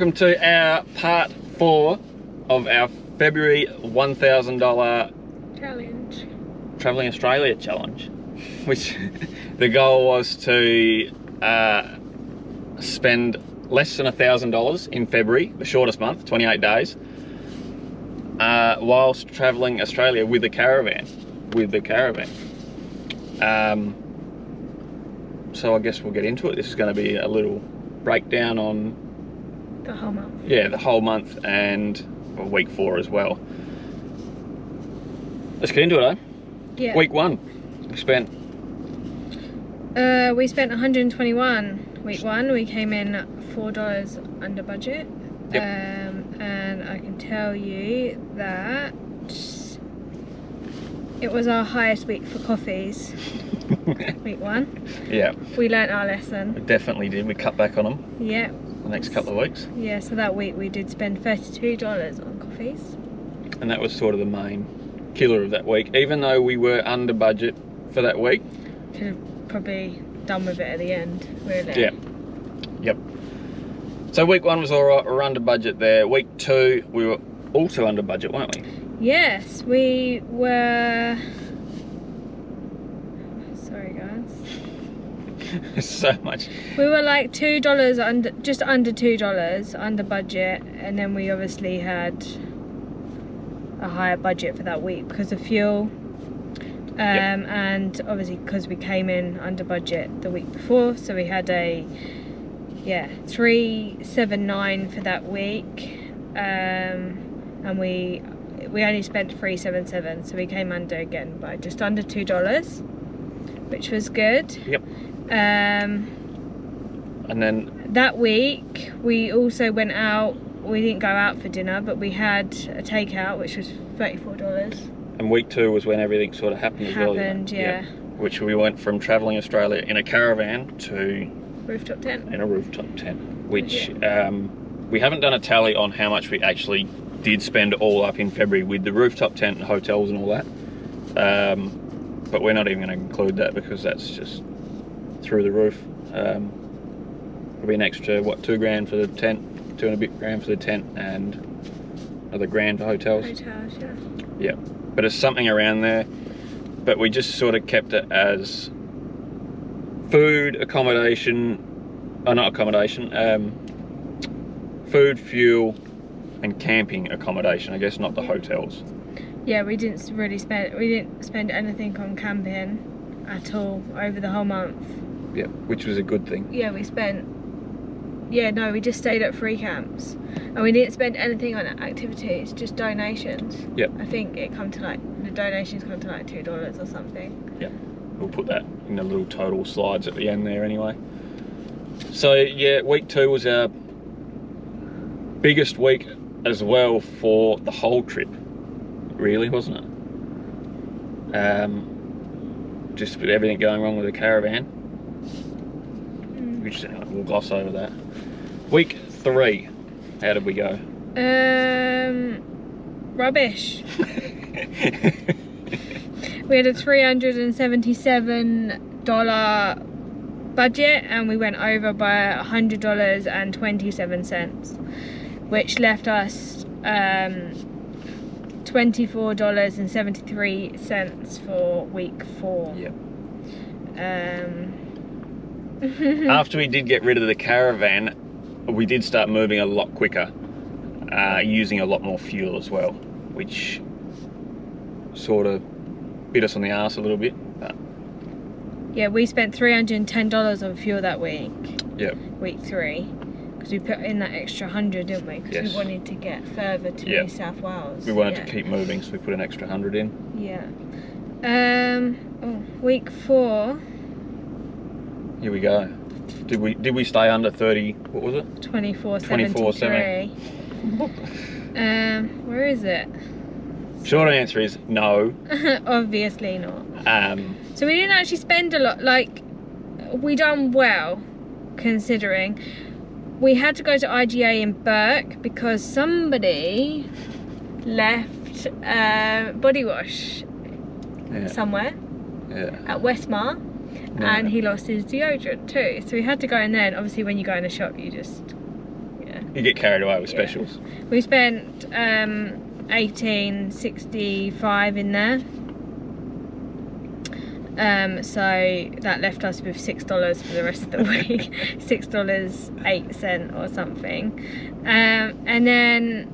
welcome to our part 4 of our February $1,000 challenge. Travelling Australia challenge, which the goal was to spend less than $1,000 in February, the shortest month, 28 days, whilst travelling Australia with the caravan. So I guess we'll get into it. This is going to be a little breakdown on The whole month. Yeah, the whole month and week 4 as well. Let's get into it, eh? Yeah. Week 1, we spent 121 week 1. We came in $4 under budget. Yep. And I can tell you that it was our highest week for coffees. Week 1. Yeah, We learnt our lesson. we definitely did. We cut back on them Yeah. the next couple of weeks, Yeah, so that week we did spend $32 on coffees. and that was sort of the main killer of that week. Even though we were under budget for that week. Could have probably done with it at the end, really. Yeah. Yep. So week 1 was alright, we were under budget there. Week 2, we were also under budget, weren't we? Yes, we were. Sorry, guys. So much. We were like $2 under, just under $2 under budget, and then we obviously had a higher budget for that week because of fuel. Yep. And obviously because we came in under budget the week before, so we had a $379 for that week, and we only spent $377, so we came under again by just under $2, which was good. Yep. And then that week we also went out. We didn't go out for dinner, but we had a takeout, which was $34. and week 2 was when everything sort of happened as well. Yeah. Which we went from travelling Australia in a caravan to Rooftop tent. in a rooftop tent, which we haven't done a tally on how much we actually did spend all up in February with the rooftop tent and hotels and all that, but we're not even going to include that because that's just through the roof. It'll be an extra, what, $2 for the tent, $2 and a bit grand for the tent, and another grand for hotels. Hotels, yeah. Yeah, but it's something around there. But we just sort of kept it as food, accommodation, food, fuel, and camping accommodation. I guess not the hotels. Yeah, we didn't spend anything on camping at all over the whole month. Yeah, which was a good thing. Yeah, we just stayed at free camps, and we didn't spend anything on activities, just donations. Yeah. I think the donations come to like $2 or something. Yeah, we'll put that in the little total slides at the end there anyway. So yeah, week 2 was our biggest week as well for the whole trip, really, wasn't it? Just with everything going wrong with the caravan. Which we'll gloss over that. Week 3, how did we go? Rubbish. We had a $377 budget, and we went over by $100.27, which left us $24.73 for week 4. Yep. After we did get rid of the caravan, we did start moving a lot quicker, using a lot more fuel as well, which sort of bit us on the arse a little bit. But yeah, we spent $310 on fuel that week. Yep. Week 3, because we put in that extra 100, didn't we? Because we wanted to get further to New South Wales. We wanted to keep moving, so we put an extra 100 in. Yeah. Week 4. Here we go. Did we stay under 30? What was it? 24.73. Where is it? Short answer is no. Obviously not. So we didn't actually spend a lot. Like, we done well, considering we had to go to IGA in Burke because somebody left body wash somewhere at Westmar. And he lost his deodorant too, so we had to go in there. And obviously when you go in a shop, you just You get carried away with specials. We spent $18.65 in there. So that left us with $6 for the rest of the week. $6.08 or something. And then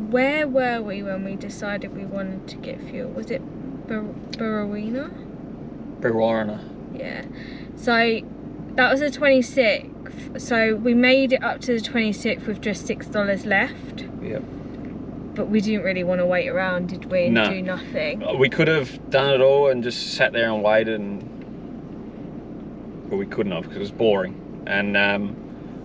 where were we when we decided we wanted to get fuel? Was it Barwina? Barwina. Yeah. So that was the 26th. So we made it up to the 26th with just $6 left. Yep. But we didn't really want to wait around, did we? And do nothing. We could have done it all and just sat there and waited, but we couldn't have because it was boring. And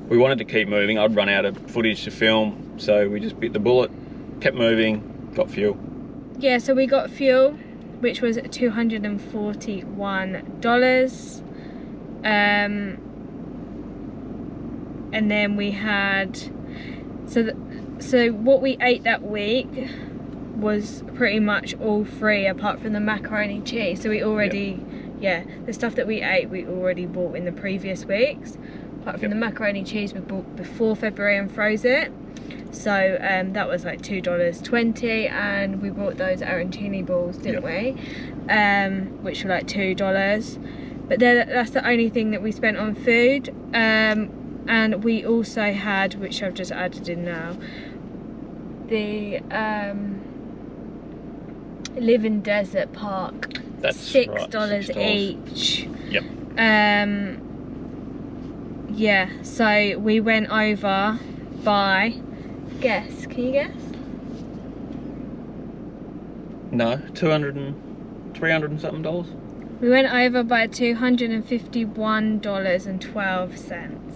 we wanted to keep moving. I'd run out of footage to film, so we just bit the bullet, kept moving, got fuel. Yeah, so we got fuel, which was $241. And then we had, so what we ate that week was pretty much all free apart from the macaroni cheese. So we already, the stuff that we ate we already bought in the previous weeks. Apart from the macaroni cheese we bought before February and froze it. So that was like $2.20, and we bought those arancini balls, didn't we? Which were like $2. But that's the only thing that we spent on food. And we also had, which I've just added in now, the Live in Desert Park. That's $6 right, $6 each. Yep. Yeah, so we went over by, guess, can you guess? No, 300 and something dollars. We went over by $251.12.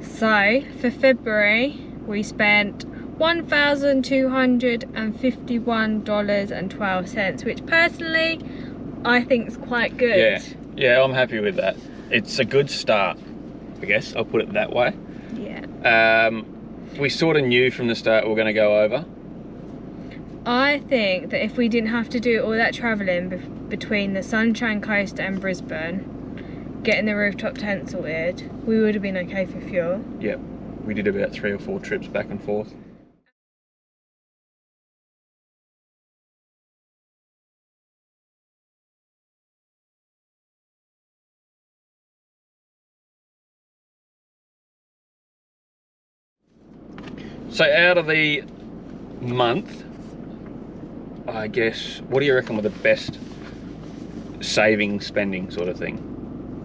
So for February we spent $1,251.12, which personally I think is quite good. Yeah, I'm happy with that. It's a good start, I guess. I'll put it that way. Yeah. We sort of knew from the start we were going to go over. I think that if we didn't have to do all that travelling between the Sunshine Coast and Brisbane, getting the rooftop tent sorted, we would have been okay for fuel. Yep, we did about 3 or 4 trips back and forth. So out of the month, I guess, what do you reckon were the best saving, spending sort of thing?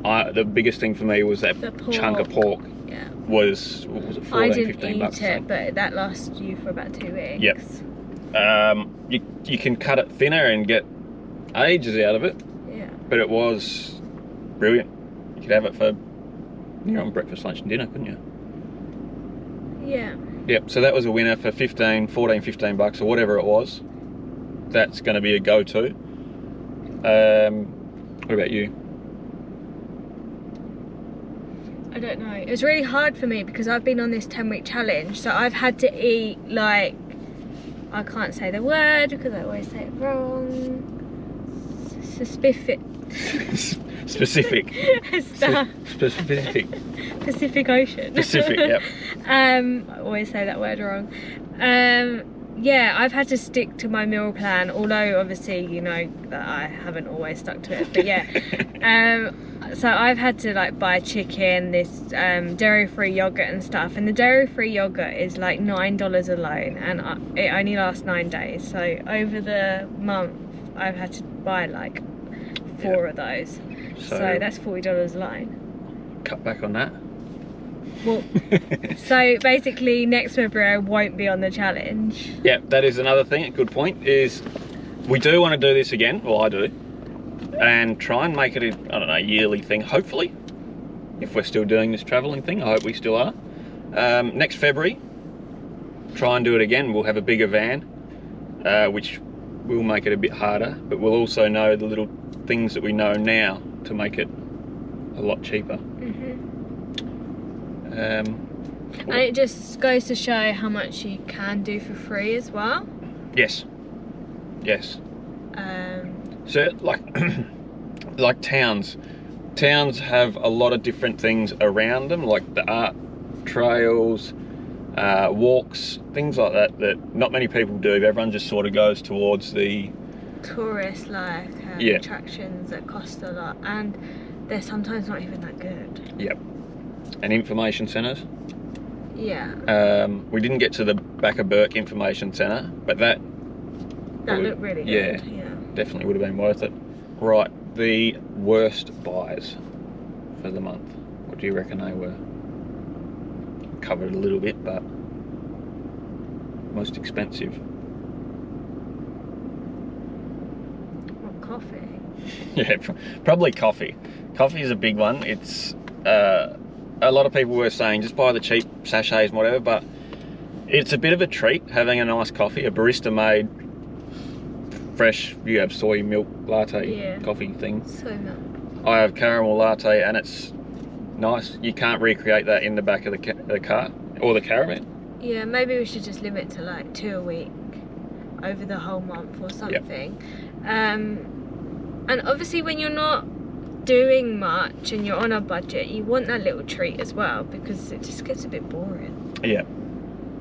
The biggest thing for me was that chunk of pork. Yeah. Was, what was it, 14, 15 bucks? I didn't eat it, but that lasted you for about 2 weeks. Yep. You can cut it thinner and get ages out of it. Yeah. But it was brilliant. You could have it for, on breakfast, lunch and dinner, couldn't you? Yeah. Yep, so that was a winner for 14, 15 bucks or whatever it was. That's going to be a go-to. What about you? I don't know. It was really hard for me because I've been on this 10-week challenge, so I've had to eat, like, I can't say the word because I always say it wrong. Specific. Stuff. Specific. Pacific Ocean. Pacific, yep. I always say that word wrong. Yeah, I've had to stick to my meal plan, although obviously you know that I haven't always stuck to it, but yeah. So I've had to like buy chicken, this dairy-free yogurt and stuff, and the dairy-free yogurt is like $9 alone, and it only lasts 9 days. So over the month I've had to buy like 4 of those. So that's $40 alone. Cut back on that. Well, so basically next February I won't be on the challenge. Yeah, that is another thing, a good point, is we do want to do this again, well I do, and try and make it a, I don't know, yearly thing, hopefully, if we're still doing this travelling thing. I hope we still are. Next February, try and do it again. We'll have a bigger van, which will make it a bit harder, but we'll also know the little things that we know now to make it a lot cheaper. And it just goes to show how much you can do for free as well. Yes. So like like towns have a lot of different things around them, like the art trails, walks, things like that that not many people do. Everyone just sort of goes towards the tourist attractions that cost a lot, and they're sometimes not even that good. Yep. And information centres. Yeah. We didn't get to the back of Burke Information Centre, but that looked really good. Yeah. Definitely would have been worth it. Right, the worst buys for the month. What do you reckon they were? Covered a little bit, but most expensive. Well, coffee. Yeah, probably coffee. Coffee is a big one. It's a lot of people were saying just buy the cheap sachets and whatever, but it's a bit of a treat having a nice coffee, a barista made fresh. You have soy milk latte coffee thing. So nice. I have caramel latte, and it's nice. You can't recreate that in the back of the car or the caravan. Yeah, maybe we should just limit to like 2 a week over the whole month or something. Yep. And obviously when you're not doing much and you're on a budget, you want that little treat as well, because it just gets a bit boring. Yeah.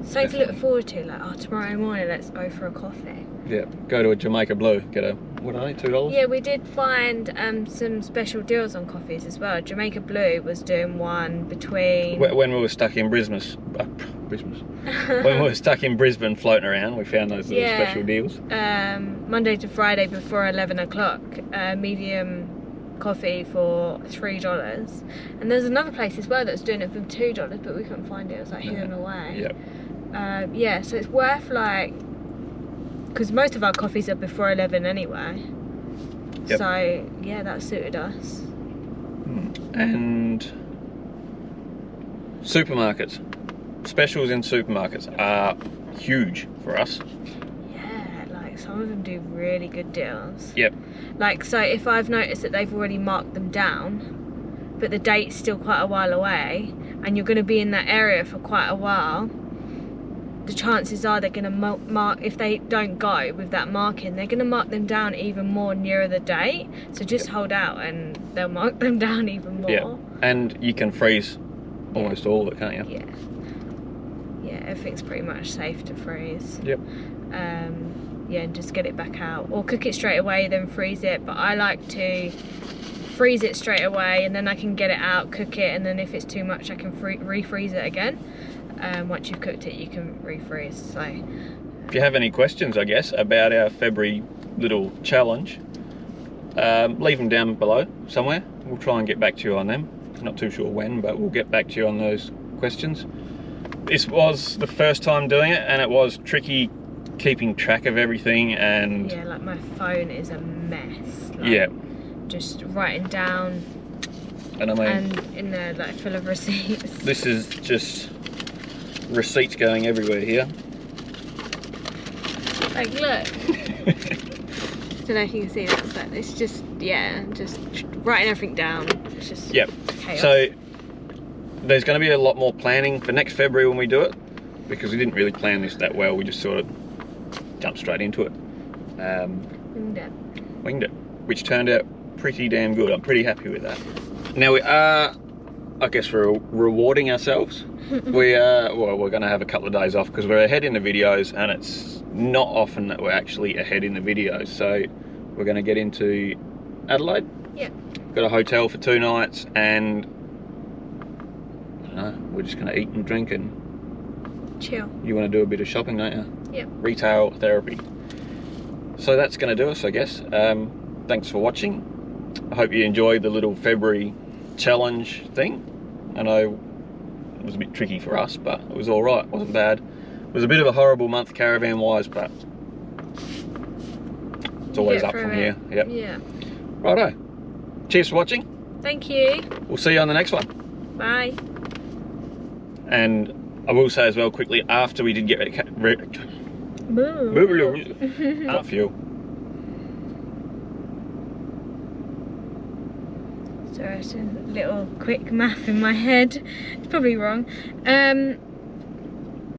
Something to look forward to, like, oh, tomorrow morning let's go for a coffee. Yeah, go to a Jamaica Blue, get a, what are they, $2? Yeah, we did find some special deals on coffees as well. Jamaica Blue was doing one between... When we were stuck in Brisbane, when we were stuck in Brisbane floating around, we found those little special deals. Monday to Friday before 11 o'clock, medium coffee for $3. And there's another place as well that's doing it for $2, but we couldn't find it. It was like hidden away. Yep. Yeah, so it's worth, like, because most of our coffees are before 11 anyway. Yep. So yeah, that suited us. And supermarkets, specials in supermarkets are huge for us. Yeah, like some of them do really good deals. Yep. Like, so if I've noticed that they've already marked them down, but the date's still quite a while away, and you're going to be in that area for quite a while, the chances are they're going to mark, if they don't go with that marking, they're going to mark them down even more nearer the date. So just hold out and they'll mark them down even more. Yeah, and you can freeze almost all of it, can't you? Yeah. Yeah, everything's pretty much safe to freeze. Yep. Yeah, and just get it back out. Or cook it straight away, then freeze it. But I like to freeze it straight away, and then I can get it out, cook it, and then if it's too much I can refreeze it again. Once you've cooked it, you can refreeze. So if you have any questions, I guess, about our February little challenge, leave them down below somewhere. We'll try and get back to you on them. Not too sure when, but we'll get back to you on those questions. This was the first time doing it, and it was tricky keeping track of everything. And yeah, like my phone is a mess. Like, yeah, just writing down, and I mean, and in there like full of receipts. This is just receipts going everywhere here. Like, look. Don't know if you can see that, but it's just, yeah, just writing everything down. It's just chaos. So there's going to be a lot more planning for next February when we do it, because we didn't really plan this that well. We just sort of jumped straight into it. Winged it, which turned out pretty damn good. I'm pretty happy with that. Now we are, I guess, we're rewarding ourselves. We are, well, we're going to have a couple of days off because we're ahead in the videos, and it's not often that we're actually ahead in the videos. So we're going to get into Adelaide. Yeah. Got a hotel for 2 nights, and I don't know, we're just going to eat and drink and chill. You want to do a bit of shopping, don't you? Yep. Retail therapy. So that's going to do us, I guess. Thanks for watching. I hope you enjoyed the little February challenge thing. I know it was a bit tricky for us, but it was all right. It wasn't bad. It was a bit of a horrible month caravan-wise, but it's always up from here. Yep. Yeah. Righto. Cheers for watching. Thank you. We'll see you on the next one. Bye. And I will say as well quickly, after we did get fuel. Sorry, it's a little quick math in my head. It's probably wrong.